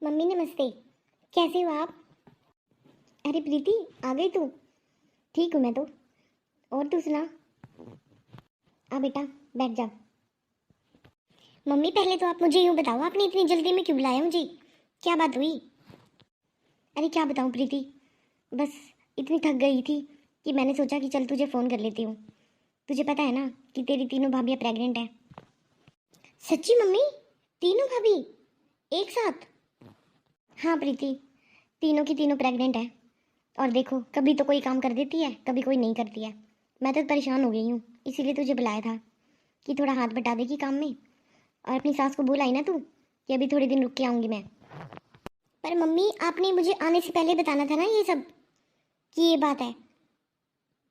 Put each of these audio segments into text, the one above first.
Mummy नमस्ते। कैसे हो आप? अरे प्रीति, आ गई तू? ठीक हूँ मैं तो। और तू सुना? आ बेटा, बैठ जा। मम्मी पहले तो आप मुझे यूँ बताओ, आपने इतनी जल्दी में क्यों बुलाया मुझे? क्या बात हुई? अरे क्या बताऊँ प्रीति, बस इतनी थक गई थी कि मैंने सोचा कि चल तुझे फ़ोन कर लेती हूँ। तुझे पता है ना कि तेरी तीनों भाभियाँ प्रेग्नेंट हैं। सच्ची मम्मी? तीनों भाभी एक साथ? हाँ प्रीति, तीनों की तीनों प्रेग्नेंट है। और देखो, कभी तो कोई काम कर देती है, कभी कोई नहीं करती है। मैं तो परेशान हो गई हूँ, इसीलिए तुझे बुलाया था कि थोड़ा हाथ बटा देगी काम में। और अपनी सास को बोल आई ना तू कि अभी थोड़े दिन रुक के आऊँगी मैं। पर मम्मी, आपने मुझे आने से पहले बताना था ना ये सब, कि ये बात है,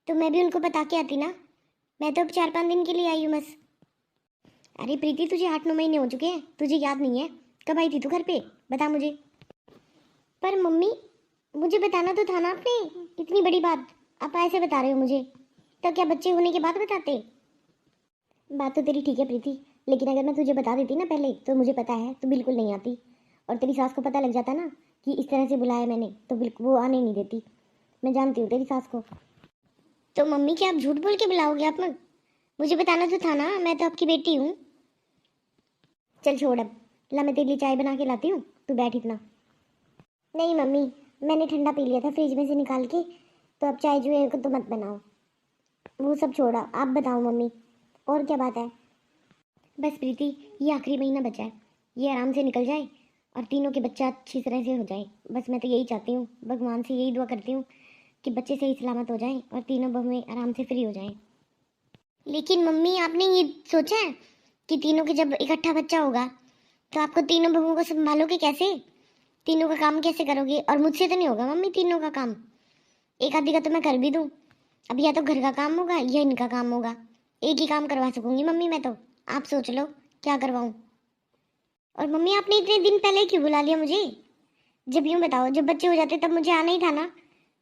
तो मैं भी उनको बता के आती ना। मैं तो अब 4-5 दिन के लिए आई हूँ बस। अरे प्रीति, तुझे 8-9 महीने हो चुके हैं, तुझे याद नहीं है? कब आई थी तू घर पे, बता मुझे। पर मम्मी, मुझे बताना तो था ना आपने, इतनी बड़ी बात आप ऐसे बता रहे हो मुझे। तो क्या बच्चे होने के बाद बताते? बात तो तेरी ठीक है प्रीति, लेकिन अगर मैं तुझे बता देती ना पहले, तो मुझे पता है तो बिल्कुल नहीं आती। और तेरी सास को पता लग जाता ना कि इस तरह से बुलाया मैंने, तो बिल्कुल वो आने नहीं देती। मैं जानती हूँ तेरी सास को। तो मम्मी, क्या आप झूठ बोल के बुलाओगे आप? मुझे बताना तो था ना, मैं तो आपकी बेटी हूँ। चल छोड़ अब, ला मैं तेरे लिए चाय बना के लाती हूँ, तू बैठ इतना। नहीं मम्मी, मैंने ठंडा पी लिया था फ्रिज में से निकाल के, तो अब चाय जो है तो मत बनाओ। वो सब छोड़ा, आप बताओ मम्मी, और क्या बात है? बस प्रीति, ये आखिरी महीना बचा है, ये आराम से निकल जाए और तीनों के बच्चा अच्छी तरह से हो जाए। बस मैं तो यही चाहती हूँ, भगवान से यही दुआ करती हूँ कि बच्चे सही सलामत हो जाएं और तीनों बहुएं आराम से फ्री हो जाएं। लेकिन मम्मी, आपने ये सोचा है कि तीनों के जब इकट्ठा बच्चा होगा तो आपको तीनों बहुओं को संभालोगे कैसे? तीनों का काम कैसे करोगे? और मुझसे तो नहीं होगा मम्मी तीनों का काम। एक आधी का तो मैं कर भी दूँ, अब या तो घर का काम होगा या इनका काम होगा। एक ही काम करवा सकूंगी मम्मी मैं तो। आप सोच लो क्या करवाऊँ। और मम्मी, आपने इतने दिन पहले क्यों बुला लिया मुझे? जब यूँ बताओ, जब बच्चे हो जाते तब मुझे आना ही था ना,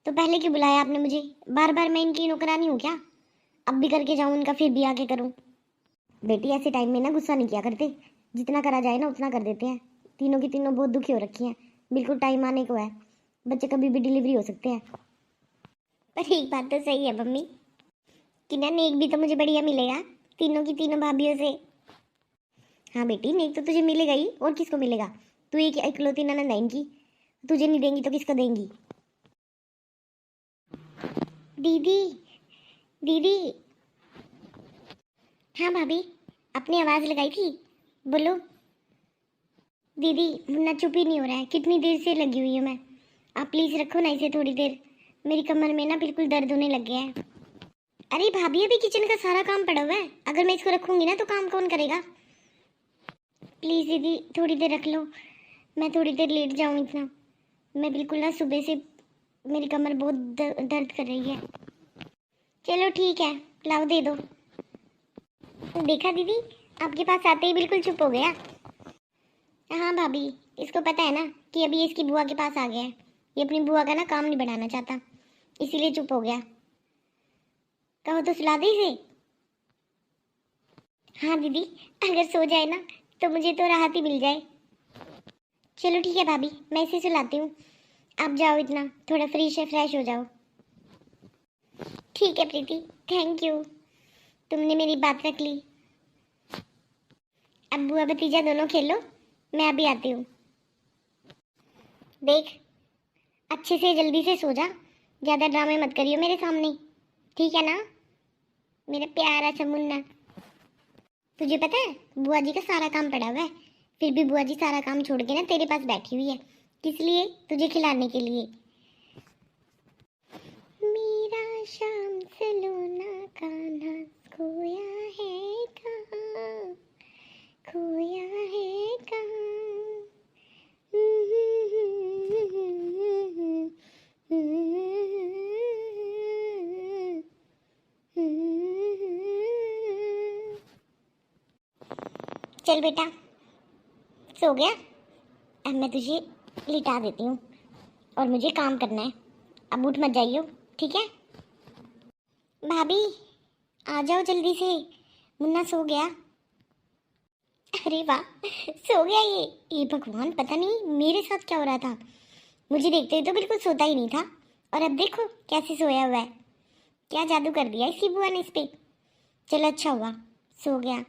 तो पहले क्यों बुलाया आपने मुझे? बार बार मैं इनकी नौकरानी हूँ क्या? अब भी करके जाऊँ इनका, फिर भी आके करूँ? बेटी, ऐसे टाइम में ना गुस्सा नहीं किया करते, जितना करा जाए ना उतना कर देते हैं। तीनों की तीनों बहुत दुखी हो रखी हैं, बिल्कुल टाइम आने को है, बच्चे कभी भी डिलीवरी हो सकते हैं। पर एक बात तो सही है मम्मी, कि ना नेक भी तो मुझे बढ़िया मिलेगा तीनों की तीनों भाभीियों से। हाँ बेटी, नेक तो तुझे मिलेगा ही, और किसको मिलेगा? तू एक इकलौती ननद है इनकी, तुझे नहीं देंगी तो किसको देंगी? दीदी, दीदी। हाँ भाभी, अपनी आवाज़ लगाई थी, बोलो। दीदी, मुन्ना चुप ही नहीं हो रहा है, कितनी देर से लगी हुई हूँ मैं। आप प्लीज़ रखो ना इसे थोड़ी देर, मेरी कमर में ना बिल्कुल दर्द होने लग गया है। अरे भाभी, अभी किचन का सारा काम पड़ा हुआ है, अगर मैं इसको रखूंगी ना तो काम कौन करेगा? प्लीज़ दीदी, थोड़ी देर रख लो, मैं थोड़ी देर लेट जाऊँ इतना। मैं बिल्कुल ना सुबह से मेरी कमर बहुत दर्द कर रही है। चलो ठीक है, लाओ दे दो। देखा दीदी, आपके पास आते ही बिल्कुल चुप हो गया। हाँ भाभी, इसको पता है ना कि अभी इसकी बुआ के पास आ गया है, ये अपनी बुआ का ना काम नहीं बढ़ाना चाहता, इसीलिए चुप हो गया। कहो तो सुला दे इसे। हाँ दीदी, अगर सो जाए ना तो मुझे तो राहत ही मिल जाए। चलो ठीक है भाभी, मैं इसे सुलाती हूँ, आप जाओ इतना, थोड़ा फ्रेश हो जाओ। ठीक है प्रीति, थैंक यू, तुमने मेरी बात रख ली। अब बुआ भतीजा दोनों खेलो, मैं अभी आती हूँ। देख, अच्छे से जल्दी से सो जा, ज़्यादा ड्रामे मत करियो मेरे सामने, ठीक है ना मेरा प्यारा सा मुन्ना? तुझे पता है बुआ जी का सारा काम पड़ा हुआ है, फिर भी बुआ जी सारा काम छोड़ के ना तेरे पास बैठी हुई है, किस लिए? तुझे खिलाने के लिए। मेरा शाम सलोना कान्हा खोया है कहाँ, खोया है कहाँ। चल बेटा, सो गया? अब मैं तुझे लिटा देती हूँ और मुझे काम करना है, अब उठ मत जाइयो, ठीक है? भाभी, आ जाओ जल्दी से, मुन्ना सो गया। अरे वाह, सो गया ये भगवान, पता नहीं मेरे साथ क्या हो रहा था। मुझे देखते ही तो बिल्कुल सोता ही नहीं था, और अब देखो कैसे सोया हुआ है। क्या जादू कर दिया इसी बुआ ने इस पे। चलो अच्छा हुआ सो गया।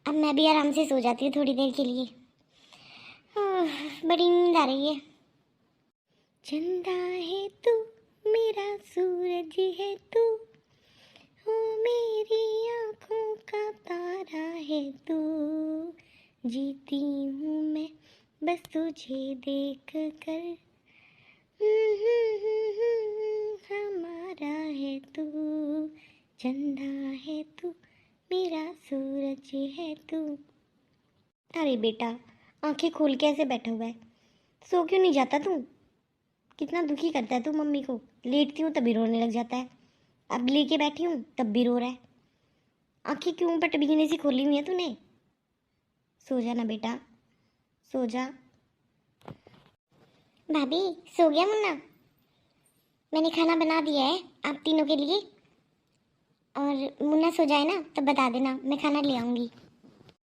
अब मैं भी आराम से सो जाती हूँ थोड़ी देर के लिए। बड़ी नींद आ रही है। चंदा है तू, मेरा सूरज है तू, हो मेरी आँखों का तारा है तू, जीती हूँ मैं बस तुझे देख कर, हमारा है तू, चंदा है तू, मेरा सूरज है तू। अरे बेटा, आंखें खोल के ऐसे बैठा हुआ है, सो क्यों नहीं जाता तू? कितना दुखी करता है तू मम्मी को। लेटती हूँ तभी रोने लग जाता है, अब लेके बैठी हूँ तब भी रो रहा है। आंखें क्यों पटबीने सी खोली हुई है तूने? सो जा ना बेटा, सो जा। भाभी सो गया मुन्ना? मैंने खाना बना दिया है आप तीनों के लिए, और मुन्ना सो जाए ना तब बता देना, मैं खाना ले आऊँगी।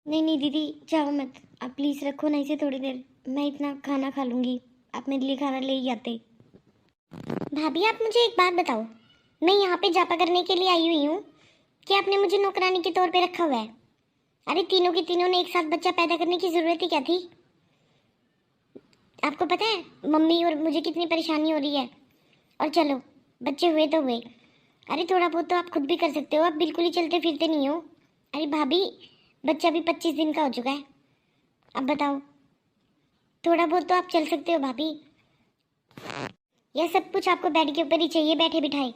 नहीं नहीं दीदी, जाओ मत, आप प्लीज़ रखो ना इसे थोड़ी देर, मैं इतना खाना खा लूँगी। आप मेरे लिए खाना ले ही आते। भाभी आप मुझे एक बात बताओ, मैं यहाँ पे जापा करने के लिए आई हुई हूँ कि आपने मुझे नौकरानी के तौर पे रखा हुआ है? अरे तीनों के तीनों ने एक साथ बच्चा पैदा करने की ज़रूरत ही क्या थी? आपको पता है मम्मी और मुझे कितनी परेशानी हो रही है। और चलो बच्चे हुए तो हुए, अरे थोड़ा बहुत तो आप खुद भी कर सकते हो, आप बिल्कुल ही चलते फिरते नहीं हो। अरे भाभी, बच्चा भी 25 दिन का हो चुका है, अब बताओ, थोड़ा बहुत तो आप चल सकते हो भाभी। यह सब कुछ आपको बेड के ऊपर ही चाहिए बैठे बिठाए?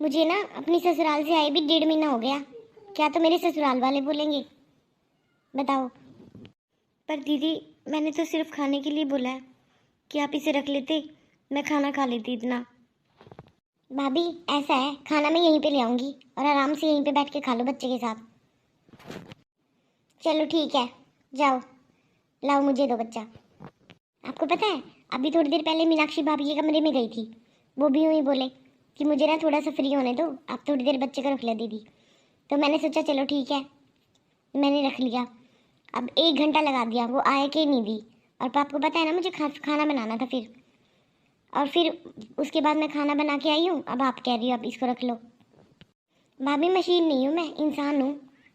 मुझे ना अपनी ससुराल से आए भी 1.5 महीना हो गया, क्या तो मेरे ससुराल वाले बोलेंगे? बताओ। पर दीदी, मैंने तो सिर्फ खाने के लिए बोला है कि आप इसे रख लेते, मैं खाना खा लेती इतना। भाभी ऐसा है, खाना मैं यहीं पे ले आऊँगी और आराम से यहीं पे बैठ के खा लो बच्चे के साथ। चलो ठीक है, जाओ लाओ मुझे दो बच्चा। आपको पता है अभी थोड़ी देर पहले मीनाक्षी भाभी के कमरे में गई थी, वो भी यूँ ही बोले कि मुझे ना थोड़ा सा फ्री होने दो, आप थोड़ी देर बच्चे को रख ले दीदी। तो मैंने सोचा चलो ठीक है, मैंने रख लिया। अब 1 घंटा लगा दिया, वो आए के नहीं दी। और आपको पता है ना मुझे खाना बनाना था फिर, और फिर उसके बाद मैं खाना बना के आई हूँ। अब आप कह रही हो अब इसको रख लो। भाभी मशीन नहीं हूँ मैं, इंसान हूँ,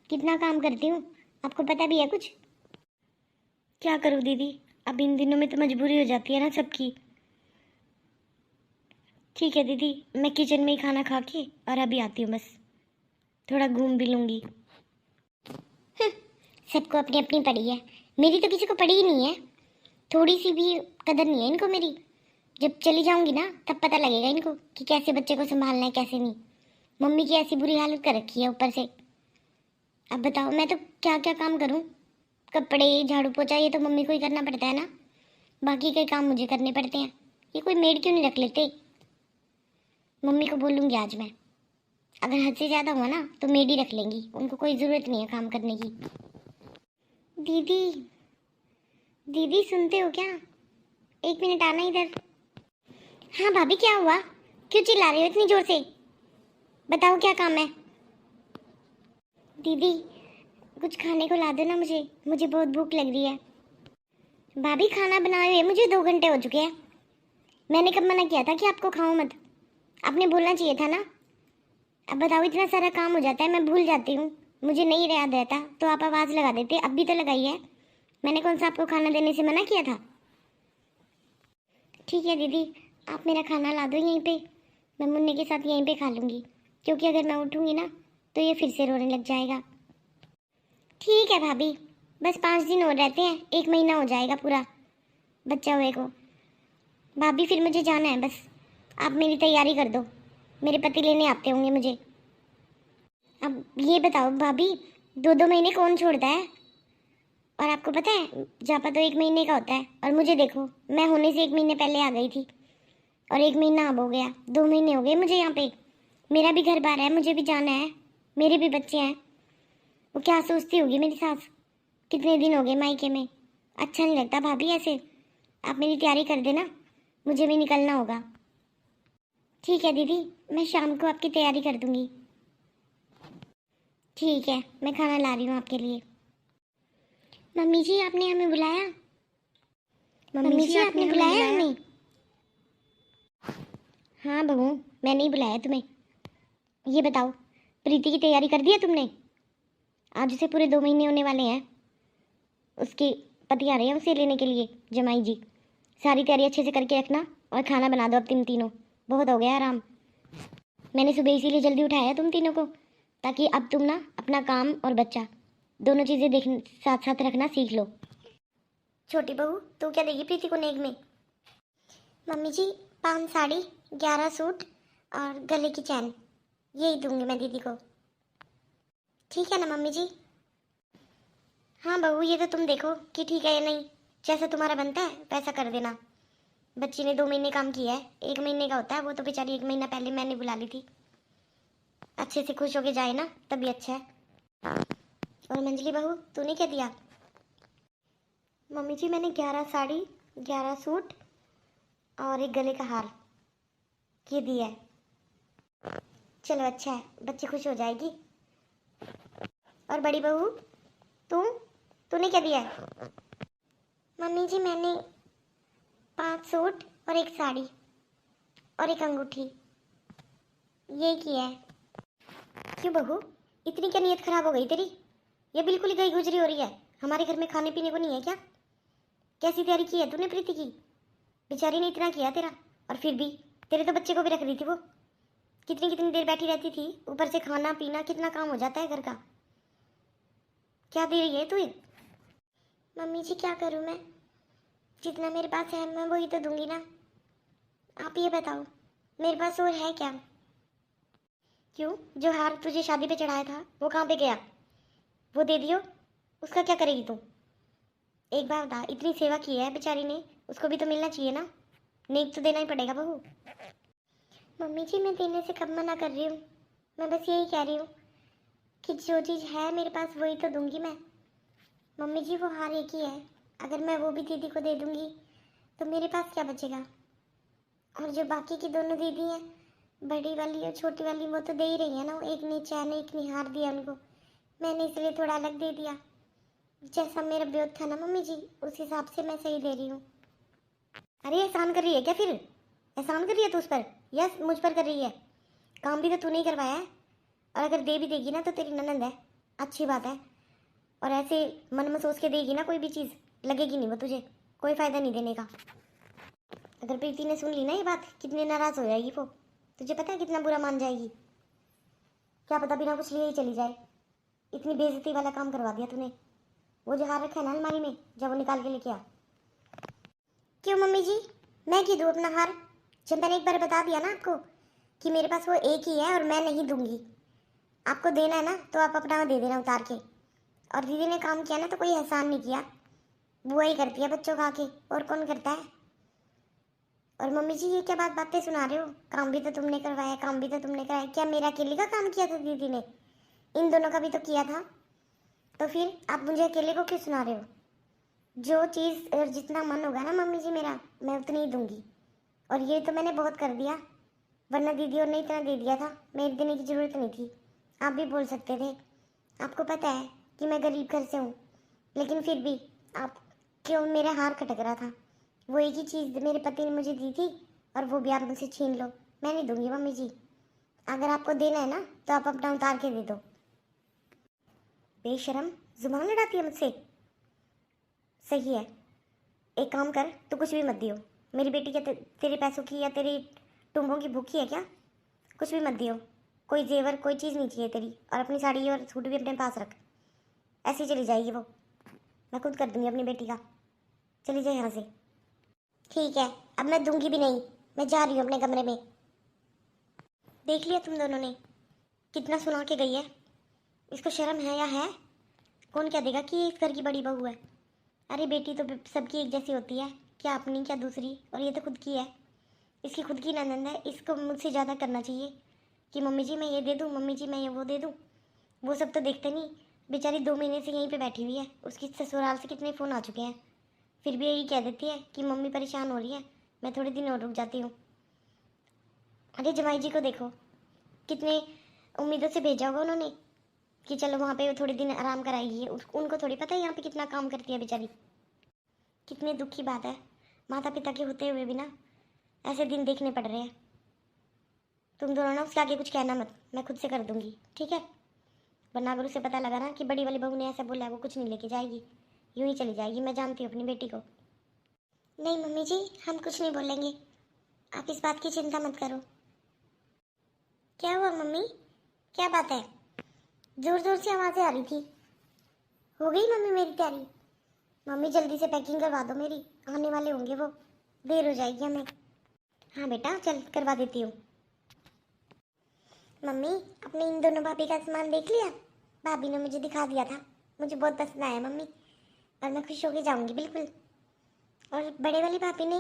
कितना काम करती हूँ, आपको पता भी है कुछ। क्या करूँ दीदी, अब इन दिनों में तो मजबूरी हो जाती है ना सबकी। ठीक है दीदी, मैं किचन में ही खाना खा के और अभी आती हूँ, बस थोड़ा घूम भी लूँगी। सबको अपनी अपनी पड़ी है, मेरी तो किसी को पड़ी ही नहीं है, थोड़ी सी भी कदर नहीं है इनको मेरी। जब चली जाऊंगी ना तब पता लगेगा इनको कि कैसे बच्चे को संभालना है कैसे नहीं। मम्मी की ऐसी बुरी हालत कर रखी है ऊपर से। अब बताओ मैं तो क्या क्या काम करूं, कपड़े झाड़ू पोछा ये तो मम्मी को ही करना पड़ता है ना, बाकी के काम मुझे करने पड़ते हैं। ये कोई मेड क्यों नहीं रख लेते? मम्मी को बोलूँगी आज मैं, अगर हद से ज़्यादा हुआ ना तो मेड ही रख लेंगी, उनको कोई ज़रूरत नहीं है काम करने की। दीदी, दीदी सुनते हो क्या? 1 मिनट आना इधर। हाँ भाभी क्या हुआ, क्यों चिल्ला रहे हो इतनी जोर से? बताओ क्या काम है? दीदी कुछ खाने को ला दो ना मुझे, मुझे बहुत भूख लग रही है। भाभी खाना बनाए हुए मुझे 2 घंटे हो चुके हैं, मैंने कब मना किया था कि आपको खाओ मत? आपने बोलना चाहिए था ना। अब बताओ इतना सारा काम हो जाता है, मैं भूल जाती हूँ, मुझे नहीं याद रहता तो आप आवाज़ लगा देते, अब भी तो लगाई है। मैंने कौन सा आपको खाना देने से मना किया था? ठीक है दीदी, आप मेरा खाना ला दो यहीं पे, मैं मुन्ने के साथ यहीं पे खा लूँगी, क्योंकि अगर मैं उठूँगी ना तो ये फिर से रोने लग जाएगा। ठीक है भाभी, बस 5 दिन और रहते हैं, 1 महीना हो जाएगा पूरा बच्चा हुए को। भाभी फिर मुझे जाना है, बस आप मेरी तैयारी कर दो, मेरे पति लेने आते होंगे मुझे। अब ये बताओ भाभी, 2-2 महीने कौन छोड़ता है? और आपको पता है जापा तो 1 महीने का होता है, और मुझे देखो मैं होने से 1 महीने पहले आ गई थी, और 1 महीना अब हो गया, 2 महीने हो गए मुझे यहाँ पे। मेरा भी घर बार है, मुझे भी जाना है, मेरे भी बच्चे हैं। वो क्या सोचती होगी मेरी सास, कितने दिन हो गए मायके में। अच्छा नहीं लगता भाभी ऐसे, आप मेरी तैयारी कर देना, मुझे भी निकलना होगा। ठीक है दीदी, मैं शाम को आपकी तैयारी कर दूँगी। ठीक है, मैं खाना ला रही हूँ आपके लिए। मम्मी जी आपने हमें बुलाया? मम्मी जी आपने बुलाया हमें? हाँ बहू, मैंने ही बुलाया तुम्हें। ये बताओ, प्रीति की तैयारी कर दी है तुमने? आज उसे पूरे 2 महीने होने वाले हैं। उसके पति आ रहे हैं उसे लेने के लिए, जमाई जी। सारी तैयारी अच्छे से करके रखना और खाना बना दो अब तुम तीनों। बहुत हो गया आराम। मैंने सुबह इसीलिए जल्दी उठाया तुम तीनों को, ताकि अब तुम ना अपना काम और बच्चा दोनों चीज़ें देख साथ साथ रखना सीख लो। छोटी बहू, तू क्या देगी प्रीति को नेक में? मम्मी जी 5 साड़ी, 11 सूट और गले की चैन, यही दूंगी मैं दीदी को। ठीक है ना मम्मी जी? हाँ बहू, ये तो तुम देखो कि ठीक है या नहीं। जैसा तुम्हारा बनता है वैसा कर देना। बच्ची ने 2 महीने काम किया है, 1 महीने का होता है। वो तो बेचारी 1 महीना पहले मैंने बुला ली थी। अच्छे से खुश होके जाए ना तभी अच्छा है। और मंजली बहू, तूने क्या दिया? मम्मी जी मैंने 11 साड़ी, 11 सूट और एक गले का हार ये दिया है। चलो अच्छा है, बच्ची खुश हो जाएगी। और बड़ी बहू तूने क्या दिया है? मम्मी जी मैंने 5 सूट और एक साड़ी और एक अंगूठी ये किया है। क्यों बहू, इतनी क्या नीयत खराब हो गई तेरी? ये बिल्कुल ही गई गुजरी हो रही है। हमारे घर में खाने पीने को नहीं है क्या? कैसी तैयारी की है तूने प्रीति की? बेचारी ने इतना किया तेरा, और फिर भी तेरे तो बच्चे को भी रख दी थी वो। कितनी कितनी देर बैठी रहती थी, ऊपर से खाना पीना कितना काम हो जाता है घर का। क्या दे रही है तू? मम्मी जी क्या करूँ मैं? जितना मेरे पास है मैं वही तो दूंगी ना। आप ये बताओ मेरे पास और है क्या? क्यों, जो हार तुझे शादी पे चढ़ाया था वो कहाँ पे गया? वो दे दियो, उसका क्या करेगी तू? एक बार बता, इतनी सेवा की है बेचारी ने, उसको भी तो मिलना चाहिए ना। नेक तो देना ही पड़ेगा बहू। मम्मी जी मैं देने से कब मना कर रही हूँ। मैं बस यही कह रही हूँ कि जो चीज़ है मेरे पास वही तो दूंगी मैं। मम्मी जी वो हार एक ही है, अगर मैं वो भी दीदी को दे दूंगी तो मेरे पास क्या बचेगा? और जो बाकी की दोनों दीदी हैं, बड़ी वाली और छोटी वाली, वो तो दे ही रही है ना। एक ने चैन एक ने हार दिया उनको, मैंने इसलिए थोड़ा अलग दे दिया। जैसा मेरा ब्योत था ना मम्मी जी, उस हिसाब से मैं सही दे रही हूँ। अरे एहसान कर रही है क्या फिर? एहसान कर रही है तू उस पर या मुझ पर कर रही है? काम भी तो तूने ही करवाया है, और अगर दे भी देगी ना तो तेरी ननद है, अच्छी बात है। और ऐसे मन में सोच के देगी ना कोई भी चीज़, लगेगी नहीं वो तुझे, कोई फ़ायदा नहीं देने का। अगर प्रीति ने सुन ली ना ये बात, कितनी नाराज़ हो जाएगी वो, तुझे पता है कितना बुरा मान जाएगी। क्या पता बिना कुछ लिए ही चली जाए। इतनी बेइज्जती वाला काम करवा दिया तूने। वो जो हार रखा है ना अलमारी में, जब वो निकाल के लेके आ। क्यों मम्मी जी, मैं क्यों दूँ अपना हार? जब मैंने एक बार बता दिया ना आपको कि मेरे पास वो एक ही है और मैं नहीं दूंगी। आपको देना है ना तो आप अपना दे देना उतार के। और दीदी ने काम किया ना तो कोई एहसान नहीं किया, बुआ ही करती है बच्चों का आके, और कौन करता है? और मम्मी जी ये क्या बातें सुना रहे हो? काम भी तो तुमने करवाया, काम भी तो तुमने कराया। क्या मेरा अकेले का काम किया था दीदी ने? इन दोनों का भी तो किया था। तो फिर आप मुझे अकेले को क्यों सुना रहे हो? जो चीज़ और जितना मन होगा ना मम्मी जी मेरा, मैं उतनी ही दूंगी। और ये तो मैंने बहुत कर दिया, वरना दीदी और ने इतना दे दिया था, मेरे देने की ज़रूरत नहीं थी। आप भी बोल सकते थे। आपको पता है कि मैं गरीब घर से हूँ, लेकिन फिर भी आप क्यों मेरा हार खटक रहा था? वो एक ही चीज़ मेरे पति ने मुझे दी थी, और वो भी आप मुझसे छीन लो। मैं नहीं दूंगी मम्मी जी। अगर आपको देना है ना तो आप अपना उतार के दे दो। बेशरम, जुबान लड़ाती है मुझसे। सही है, एक काम कर, तू कुछ भी मत दियो। मेरी बेटी क्या तेरे पैसों की या तेरी टुम्बों की भूखी है क्या? कुछ भी मत दियो। कोई जेवर कोई चीज़ नहीं चाहिए तेरी, और अपनी साड़ी और सूट भी अपने पास रख। ऐसे ही चली जाएगी वो, मैं खुद कर दूंगी अपनी बेटी का। चली जाए यहाँ से। ठीक है, अब मैं दूंगी भी नहीं, मैं जा रही हूँ अपने कमरे में। देख लिया तुम दोनों ने कितना सुना के गई है। इसको शर्म है या है? कौन क्या देगा कि ये इस घर की बड़ी बहू है? अरे बेटी तो सबकी एक जैसी होती है, क्या अपनी क्या दूसरी, और ये तो खुद की है। इसकी खुद की ननद है, इसको मुझसे ज़्यादा करना चाहिए कि मम्मी जी मैं ये दे दूँ, मम्मी जी मैं ये वो दे दूँ। वो सब तो देखते नहीं। बेचारी 2 महीने से यहीं पे बैठी हुई है, उसकी ससुराल से कितने फ़ोन आ चुके हैं, फिर भी यही कह देती है कि मम्मी परेशान हो रही है, मैं थोड़े दिन और रुक जाती हूँ। अरे जमाई जी को देखो, कितने उम्मीदों से भेजा होगा उन्होंने कि चलो वहाँ पे वो थोड़े दिन आराम कराएगी। उनको थोड़ी पता है यहाँ पे कितना काम करती है बेचारी। कितने दुख की बात है, माता पिता के होते हुए भी ना ऐसे दिन देखने पड़ रहे हैं। तुम दोनों ना उसके आगे कुछ कहना मत, मैं खुद से कर दूंगी, ठीक है? वरना अगर उसे पता लगा ना कि बड़ी वाली बहू ने ऐसा बोला है, वो कुछ नहीं लेके जाएगी, यूं ही चली जाएगी। मैं जानती हूँ अपनी बेटी को। नहीं मम्मी जी, हम कुछ नहीं बोलेंगे, आप इस बात की चिंता मत करो। क्या हुआ मम्मी, क्या बात है? जोर जोर से आवाज़ें आ रही थी। हो गई मम्मी मेरी तैयारी? मम्मी जल्दी से पैकिंग करवा दो मेरी, आने वाले होंगे वो, देर हो जाएगी हमें। हाँ बेटा चल करवा देती हूँ। मम्मी अपने इन दोनों भाभी का सामान देख लिया? भाभी ने मुझे दिखा दिया था, मुझे बहुत पसंद आया मम्मी, और मैं खुश होके जाऊंगी बिल्कुल। और बड़े वाली भाभी ने,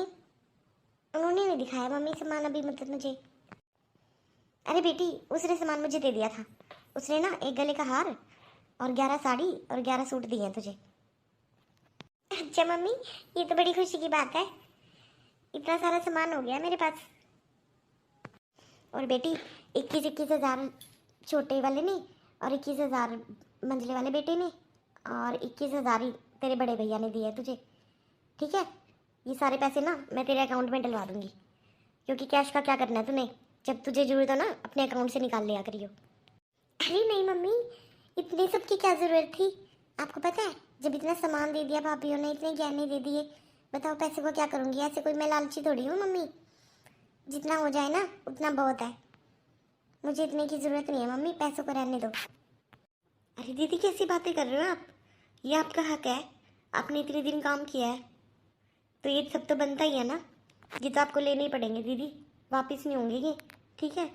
उन्होंने नहीं दिखाया मम्मी सामान अभी, मतलब मुझे। अरे बेटी उसने सामान मुझे दे दिया था, उसने ना एक गले का हार और 11 साड़ी और 11 सूट दिए हैं तुझे। अच्छा मम्मी, ये तो बड़ी खुशी की बात है, इतना सारा सामान हो गया मेरे पास। और बेटी 21,000 छोटे वाले ने, और 21,000 मंझले वाले बेटे ने, और 21,000 ही तेरे बड़े भैया ने दिए तुझे, ठीक है? ये सारे पैसे ना मैं तेरे अकाउंट में डलवा दूंगी, क्योंकि कैश का क्या करना है तूने, जब तुझे जरूरत हो ना अपने अकाउंट से निकाल लिया करियो। अरे नहीं मम्मी, इतने सब की क्या ज़रूरत थी? आपको पता है जब इतना सामान दे दिया भाभीयों ने, इतने गहने दे दिए, बताओ पैसे को क्या करूँगी? ऐसे कोई मैं लालची थोड़ी हूँ मम्मी, जितना हो जाए ना उतना बहुत है, मुझे इतने की ज़रूरत नहीं है मम्मी, पैसों को रहने दो। अरे दीदी कैसी बातें कर रहे हो आप? ये आपका हक है, आपने इतने दिन काम किया है तो ये सब तो बनता ही है ना, ये तो आपको लेने ही पड़ेंगे दीदी, वापस नहीं होंगे ये, ठीक है?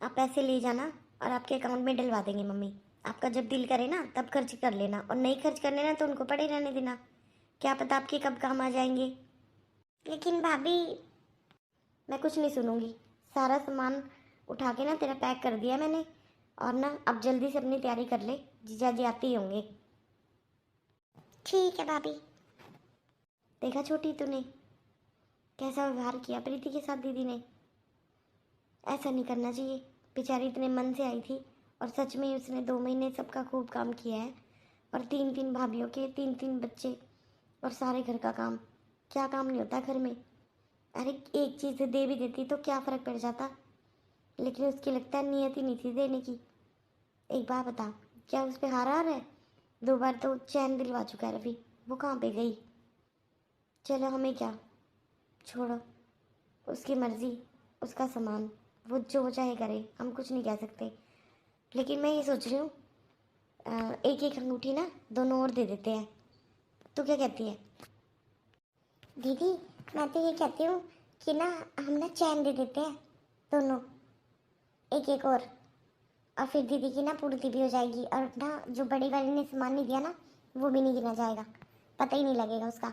आप पैसे ले जाना और आपके अकाउंट में डलवा देंगे मम्मी, आपका जब दिल करे ना तब खर्च कर लेना, और नहीं खर्च करने ना तो उनको पड़े रहने देना, क्या पता आपके कब काम आ जाएंगे। लेकिन भाभी, मैं कुछ नहीं सुनूंगी, सारा सामान उठा के ना तेरा पैक कर दिया मैंने, और ना अब जल्दी से अपनी तैयारी कर ले, जीजा जी आते ही होंगे। ठीक है भाभी। देखा छोटी तूने कैसा व्यवहार किया प्रीति के साथ दीदी ने, ऐसा नहीं करना चाहिए। बेचारी इतने मन से आई थी, और सच में उसने 2 महीने सबका खूब काम किया है, और 3-3 भाभीियों के 3-3 बच्चे, और सारे घर का काम, क्या काम नहीं होता घर में? अरे एक चीज़ दे भी देती तो क्या फ़र्क पड़ जाता, लेकिन उसकी लगता है नियत ही नहीं थी देने की। एक बात बता, क्या उस पर हार आ रहा है? 2 बार तो चैन दिलवा चुका है रवि, वो कहाँ पे गई? चलो हमें क्या, छोड़ो, उसकी मर्जी, उसका सामान, वो जो चाहे करे, हम कुछ नहीं कह सकते। लेकिन मैं ये सोच रही हूँ एक एक अंगूठी ना दोनों और दे देते हैं, तू क्या कहती है? दीदी मैं तो ये कहती हूँ कि ना हम ना चैन दे देते हैं दोनों, एक एक और फिर दीदी की ना पूर्ति भी हो जाएगी, और ना जो बड़ी वाली ने सामान नहीं दिया ना वो भी नहीं गिना जाएगा, पता ही नहीं लगेगा उसका।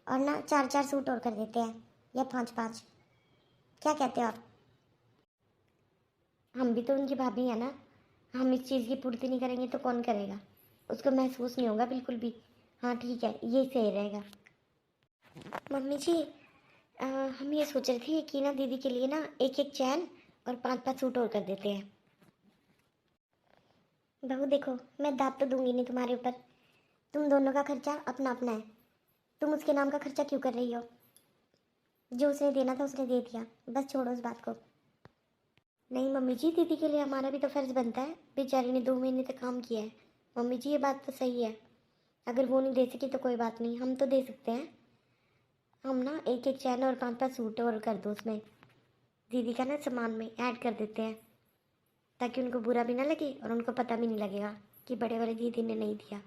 और ना 4-4 सूट और कर देते हैं, या 5-5, क्या कहते हो आप? हम भी तो उनकी भाभी हैं ना, हम इस चीज़ की पूर्ति नहीं करेंगे तो कौन करेगा? उसको महसूस नहीं होगा बिल्कुल भी। हाँ ठीक है, ये सही रहेगा। मम्मी जी हम ये सोच रहे थे कि ना दीदी के लिए ना एक एक चैन और 5-5 सूट और कर देते हैं। बहू देखो, मैं दाब तो दूंगी नहीं तुम्हारे ऊपर, तुम दोनों का खर्चा अपना अपना है, तुम उसके नाम का खर्चा क्यों कर रही हो? जो उसने देना था उसने दे दिया, बस छोड़ो उस बात को। नहीं मम्मी जी, दीदी के लिए हमारा भी तो फ़र्ज़ बनता है, बेचारी ने 2 महीने तक काम किया है। मम्मी जी ये बात तो सही है, अगर वो नहीं दे सकी तो कोई बात नहीं, हम तो दे सकते हैं। हम ना एक एक चैन और 5-5 सूट और कर दो उसमें, दीदी का ना सामान में ऐड कर देते हैं, ताकि उनको बुरा भी ना लगे और उनको पता भी नहीं लगेगा कि बड़े वाले दीदी ने नहीं दिया।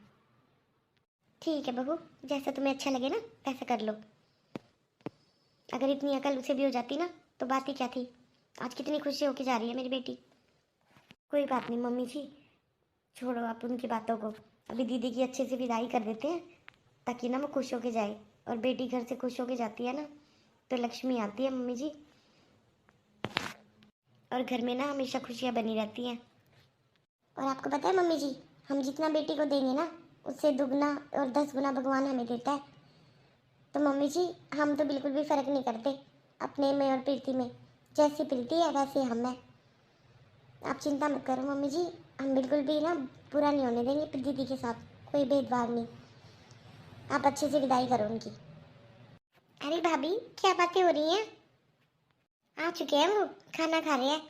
ठीक है बहू, जैसा तुम्हें अच्छा लगे ना वैसा कर लो। अगर इतनी अकल उसे भी हो जाती ना तो बात ही क्या थी, आज कितनी खुशी होके जा रही है मेरी बेटी। कोई बात नहीं मम्मी जी, छोड़ो आप उनकी बातों को, अभी दीदी की अच्छे से विदाई कर देते हैं, ताकि ना वो खुश होके जाए, और बेटी घर से खुश होके जाती है ना तो लक्ष्मी आती है मम्मी जी, और घर में ना हमेशा खुशियाँ बनी रहती हैं। और आपको पता है मम्मी जी, हम जितना बेटी को देंगे ना उससे दुगना और 10 गुना भगवान हमें देता है। तो मम्मी जी हम तो बिल्कुल भी फ़र्क नहीं करते अपने में और प्रीति में, जैसी प्रीति है वैसे हम हैं, आप चिंता मत करो मम्मी जी, हम बिल्कुल भी ना बुरा नहीं होने देंगे दीदी के साथ, कोई भेदभाव नहीं। आप अच्छे से विदाई करो उनकी। अरे भाभी क्या बातें हो रही हैं? आ चुके हैं वो, खाना खा रहे हैं।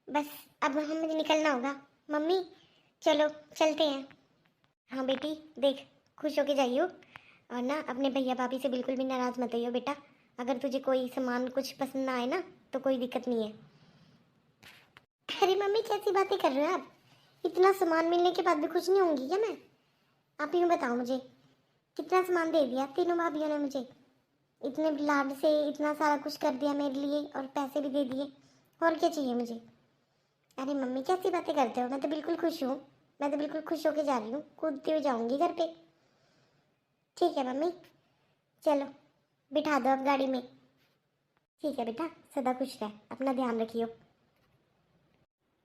बस अब हमें निकलना होगा। मम्मी चलो चलते हैं। हाँ बेटी देख, खुश होके जाइयो, और ना अपने भैया भाभी से बिल्कुल भी नाराज़ मत होइयो बेटा। अगर तुझे कोई सामान कुछ पसंद ना आए ना तो कोई दिक्कत नहीं है। अरे मम्मी कैसी बातें कर रहे हो आप? इतना सामान मिलने के बाद भी खुश नहीं होंगी क्या मैं? आप यूँ बताओ मुझे, कितना सामान दे दिया तीनों भाभीियों ने मुझे। इतने लाड से इतना सारा कुछ कर दिया मेरे लिए, और पैसे भी दे दिए। और क्या चाहिए मुझे? अरे मम्मी कैसी बातें करते हो, मैं तो बिल्कुल खुश हूँ। मैं तो बिल्कुल खुश होके जा रही हूँ, कूदती हुई जाऊंगी घर पे। ठीक है मम्मी, चलो बिठा दो अब गाड़ी में। ठीक है बेटा, सदा खुश रह, अपना ध्यान रखियो।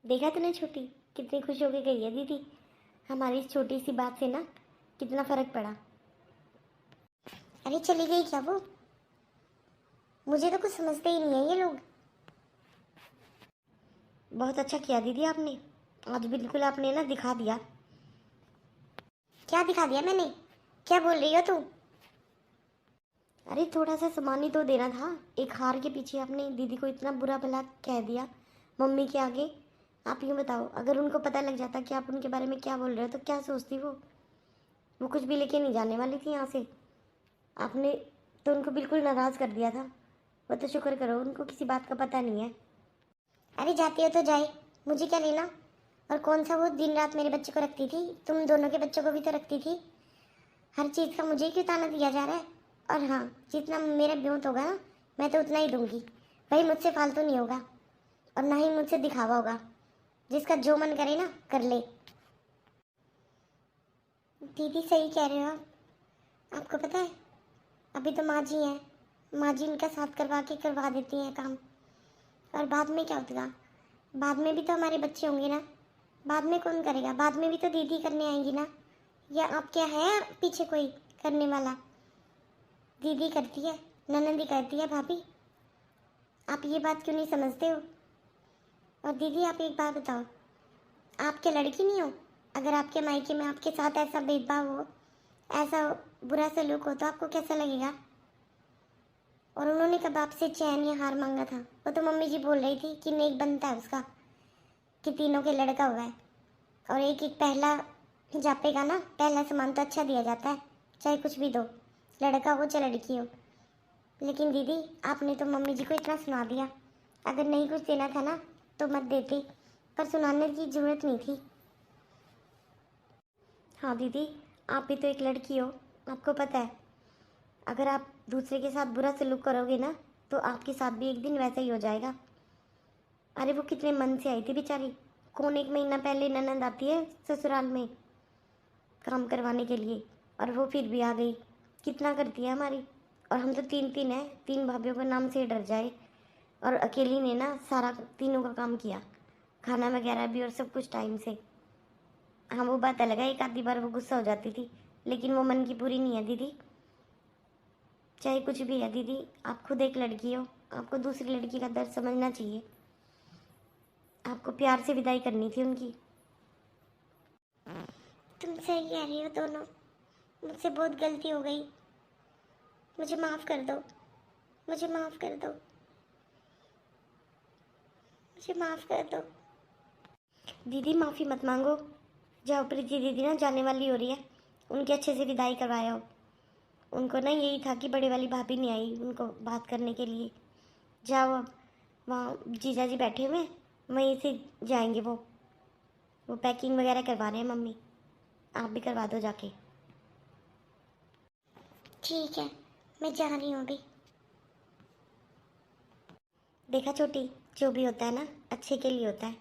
देखा तूने छोटी, कितनी खुश होके गई है दीदी। हमारी इस छोटी सी बात से ना कितना फर्क पड़ा। अरे चली गई क्या वो? मुझे तो कुछ समझते ही नहीं है ये लोग। बहुत अच्छा किया दीदी आपने, आज बिल्कुल आपने ना दिखा दिया। क्या दिखा दिया मैंने? क्या बोल रही हो तू? अरे थोड़ा सा सामान ही तो देना था, एक हार के पीछे आपने दीदी को इतना बुरा भला कह दिया मम्मी के आगे। आप यूँ बताओ, अगर उनको पता लग जाता कि आप उनके बारे में क्या बोल रहे हो तो क्या सोचती वो कुछ भी लेके नहीं जाने वाली थी यहाँ से। आपने तो उनको बिल्कुल नाराज़ कर दिया था। वो तो शुक्र करो उनको किसी बात का पता नहीं है। अरे जाती हो तो जाए, मुझे क्या लेना। और कौन सा वो दिन रात मेरे बच्चे को रखती थी, तुम दोनों के बच्चों को भी तो रखती थी। हर चीज़ का मुझे क्यों ताना दिया जा रहा है? और हाँ, जितना मेरा ब्योंत होगा ना मैं तो उतना ही दूंगी। भाई मुझसे फालतू नहीं होगा, और ना ही मुझसे दिखावा होगा। जिसका जो मन करे ना कर ले। दीदी सही कह रहे हो आप। आपको पता है, अभी तो माँ जी हैं, माँ जी इनका साथ करवा के करवा देती हैं काम। और बाद में क्या होगा? बाद में भी तो हमारे बच्चे होंगे ना। बाद में कौन करेगा? बाद में भी तो दीदी करने आएंगी ना। या आप क्या है पीछे कोई करने वाला? दीदी करती है, ननंदी करती है भाभी। आप ये बात क्यों नहीं समझते हो? और दीदी आप एक बात बताओ, आप क्या लड़की नहीं हो? अगर आपके मायके में आपके साथ ऐसा भेदभाव हो, ऐसा बुरा सलूक हो तो आपको कैसा लगेगा? और उन्होंने कब आपसे चैन या हार मांगा था? वो तो मम्मी जी बोल रही थी कि नेक बनता है उसका, कि तीनों के लड़का हुआ है। और एक एक पहला जापे का ना पहला सामान तो अच्छा दिया जाता है, चाहे कुछ भी दो, लड़का हो चाहे लड़की हो। लेकिन दीदी आपने तो मम्मी जी को इतना सुना दिया। अगर नहीं कुछ देना था ना तो मत देती, पर सुनाने की जरूरत नहीं थी। हाँ दीदी, आप भी तो एक लड़की हो, आपको पता है अगर आप दूसरे के साथ बुरा सलूक करोगे ना तो आपके साथ भी एक दिन वैसा ही हो जाएगा। अरे वो कितने मन से आई थी बेचारी। कौन एक महीना पहले ननंद आती है ससुराल में काम करवाने के लिए, और वो फिर भी आ गई। कितना करती है हमारी। और हम तो तीन तीन है, तीन भाभीयों का नाम से डर जाए, और अकेली ने ना सारा तीनों का काम किया, खाना वगैरह भी और सब कुछ टाइम से। हाँ वो बात अलग है, एक आधी बार वो गुस्सा हो जाती थी, लेकिन वो मन की पूरी नहीं है दीदी। चाहे कुछ भी है दीदी, आप खुद एक लड़की हो, आपको दूसरी लड़की का दर्द समझना चाहिए। आपको प्यार से विदाई करनी थी उनकी। तुम सही कह रही हो दोनों, मुझसे बहुत गलती हो गई। मुझे माफ़ कर दो, मुझे माफ़ कर दो, मुझे माफ़ कर दो। दीदी माफ़ी मत मांगो, जाओ प्रीति दीदी ना जाने वाली हो रही है, उनकी अच्छे से विदाई करवाया हो। उनको ना यही था कि बड़े वाली भाभी नहीं आई उनको बात करने के लिए। जाओ अब, वहाँ जीजा जी बैठे हुए हैं, वहीं से जाएंगे वो पैकिंग वगैरह करवा रहे हैं मम्मी। आप भी करवा दो जाके। ठीक है, मैं जा रही हूँ अभी। देखा छोटी, जो भी होता है ना अच्छे के लिए होता है।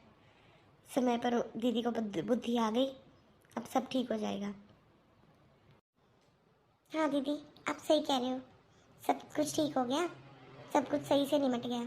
समय पर दीदी को बुद्धि आ गई, अब सब ठीक हो जाएगा। हाँ दीदी, आप सही कह रहे हो, सब कुछ ठीक हो गया, सब कुछ सही से निमट गया।